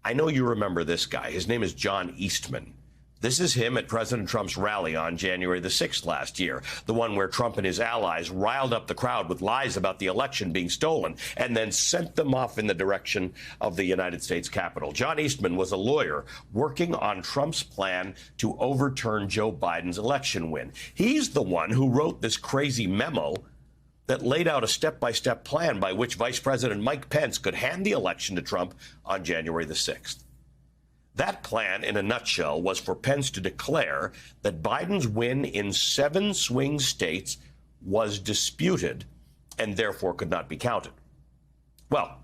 I know you remember this guy. His name is John Eastman. This is him at President Trump's rally on January the 6th last year, the one where Trump and his allies riled up the crowd with lies about the election being stolen and then sent them off in the direction of the United States Capitol. John Eastman was a lawyer working on Trump's plan to overturn Joe Biden's election win. He's the one who wrote this crazy memo that laid out a step-by-step plan by which Vice President Mike Pence could hand the election to Trump on January the 6th. That plan, in a nutshell, was for Pence to declare that Biden's win in 7 swing states was disputed and therefore could not be counted. Well,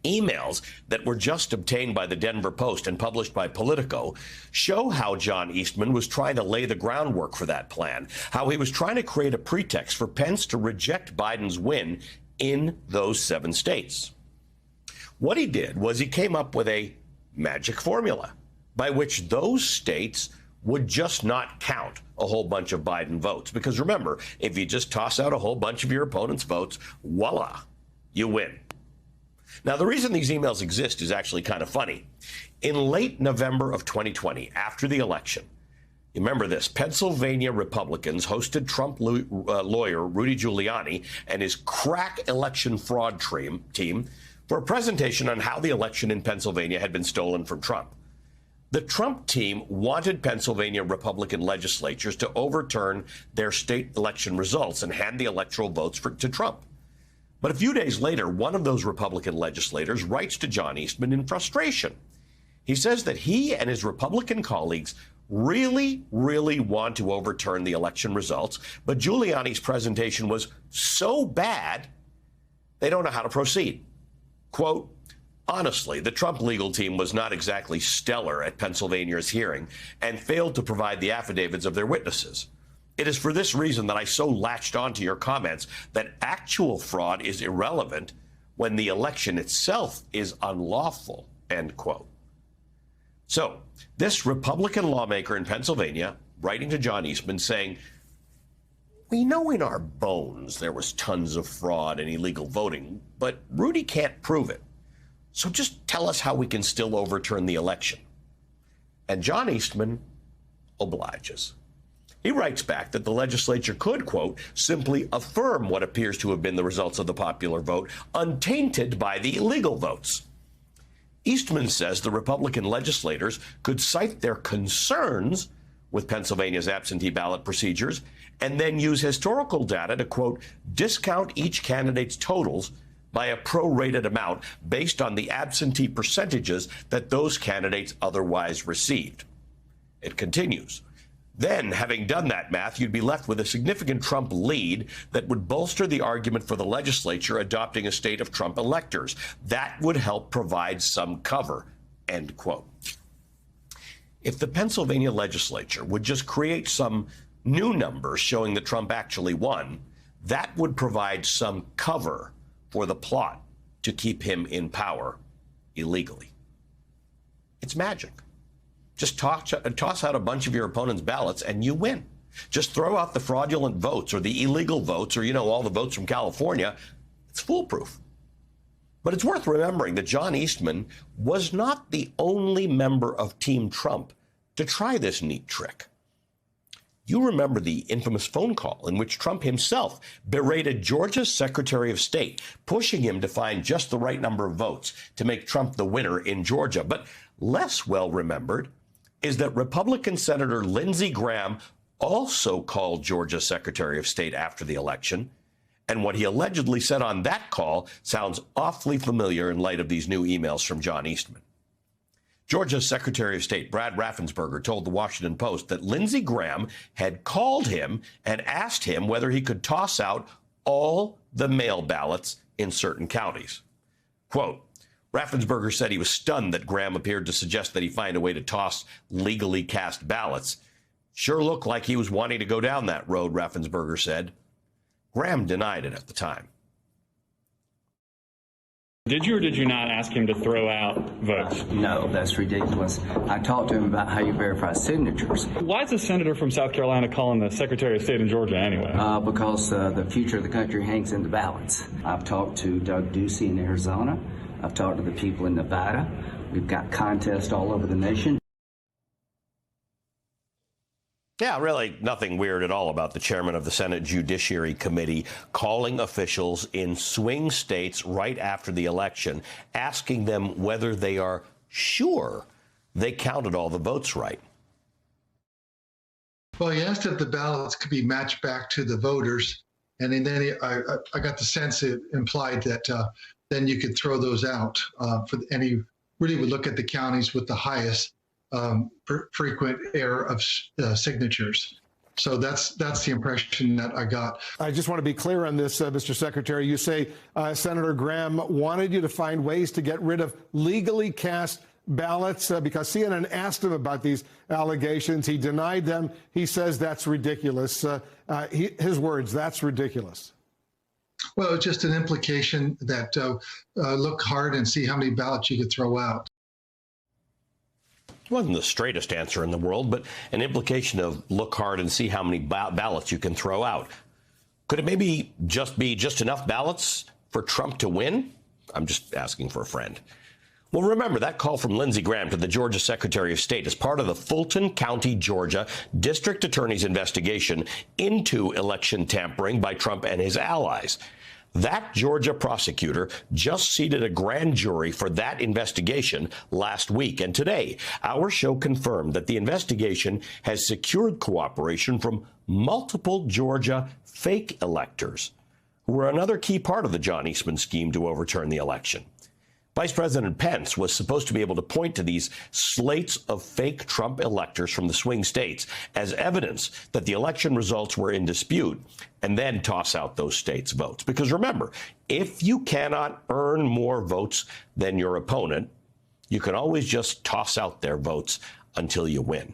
emails that were just obtained by the Denver Post and published by Politico show how John Eastman was trying to lay the groundwork for that plan, how he was trying to create a pretext for Pence to reject Biden's win in those 7 states. What he did was he came up with a magic formula by which those states would just not count a whole bunch of Biden votes. Because remember, if you just toss out a whole bunch of your opponent's votes, voila, you win. Now, the reason these emails exist is actually kind of funny. In late November of 2020, after the election, you remember this, Pennsylvania Republicans hosted Trump lawyer Rudy Giuliani and his crack election fraud team for a presentation on how the election in Pennsylvania had been stolen from Trump. The Trump team wanted Pennsylvania Republican legislatures to overturn their state election results and hand the electoral votes to Trump. But a few days later, one of those Republican legislators writes to John Eastman in frustration. He says that he and his Republican colleagues really want to overturn the election results, but Giuliani's presentation was so bad, they don't know how to proceed. Quote, honestly, the Trump legal team was not exactly stellar at Pennsylvania's hearing and failed to provide the affidavits of their witnesses. It is for this reason that I so latched onto your comments that actual fraud is irrelevant when the election itself is unlawful, end quote. So this Republican lawmaker in Pennsylvania writing to John Eastman saying, we know in our bones there was tons of fraud and illegal voting, but Rudy can't prove it. So just tell us how we can still overturn the election. And John Eastman obliges. He writes back that the legislature could, quote, simply affirm what appears to have been the results of the popular vote, untainted by the illegal votes. Eastman says the Republican legislators could cite their concerns with Pennsylvania's absentee ballot procedures and then use historical data to, quote, discount each candidate's totals by a prorated amount based on the absentee percentages that those candidates otherwise received. It continues. Then, having done that math, you'd be left with a significant Trump lead that would bolster the argument for the legislature adopting a state of Trump electors. That would help provide some cover, end quote. If the Pennsylvania legislature would just create some new numbers showing that Trump actually won, that would provide some cover for the plot to keep him in power illegally. It's magic. Just toss out a bunch of your opponent's ballots and you win. Just throw out the fraudulent votes or the illegal votes or, all the votes from California. It's foolproof. But it's worth remembering that John Eastman was not the only member of Team Trump to try this neat trick. You remember the infamous phone call in which Trump himself berated Georgia's Secretary of State, pushing him to find just the right number of votes to make Trump the winner in Georgia. But less well remembered is that Republican Senator Lindsey Graham also called Georgia's Secretary of State after the election. And what he allegedly said on that call sounds awfully familiar in light of these new emails from John Eastman. Georgia's Secretary of State Brad Raffensperger told the Washington Post that Lindsey Graham had called him and asked him whether he could toss out all the mail ballots in certain counties. Quote, Raffensperger said he was stunned that Graham appeared to suggest that he find a way to toss legally cast ballots. Sure looked like he was wanting to go down that road, Raffensperger said. Graham denied it at the time. Did you or did you not ask him to throw out votes? No, that's ridiculous. I talked to him about how you verify signatures. Why is a senator from South Carolina calling the Secretary of State in Georgia anyway? Because the future of the country hangs in the balance. I've talked to Doug Ducey in Arizona. I've talked to the people in Nevada. We've got contests all over the nation. Yeah, really nothing weird at all about the chairman of the Senate Judiciary Committee calling officials in swing states right after the election, asking them whether they are sure they counted all the votes right. Well, he asked if the ballots could be matched back to the voters, and then I got the sense it implied that then you could throw those out. And he really would look at the counties with the highest frequent error of signatures. So that's the impression that I got. I just want to be clear on this, Mr. Secretary. You say Senator Graham wanted you to find ways to get rid of legally cast ballots because CNN asked him about these allegations. He denied them. He says that's ridiculous. His words, that's ridiculous. Well, it's just an implication that look hard and see how many ballots you could throw out. It wasn't the straightest answer in the world, but an implication of look hard and see how many ballots you can throw out. Could it maybe just be enough ballots for Trump to win? I'm just asking for a friend. Well, remember, that call from Lindsey Graham to the Georgia Secretary of State is part of the Fulton County, Georgia District Attorney's investigation into election tampering by Trump and his allies. That Georgia prosecutor just seated a grand jury for that investigation last week. And today, our show confirmed that the investigation has secured cooperation from multiple Georgia fake electors, who were another key part of the John Eastman scheme to overturn the election. Vice President Pence was supposed to be able to point to these slates of fake Trump electors from the swing states as evidence that the election results were in dispute, and then toss out those states' votes. Because remember, if you cannot earn more votes than your opponent, you can always just toss out their votes until you win.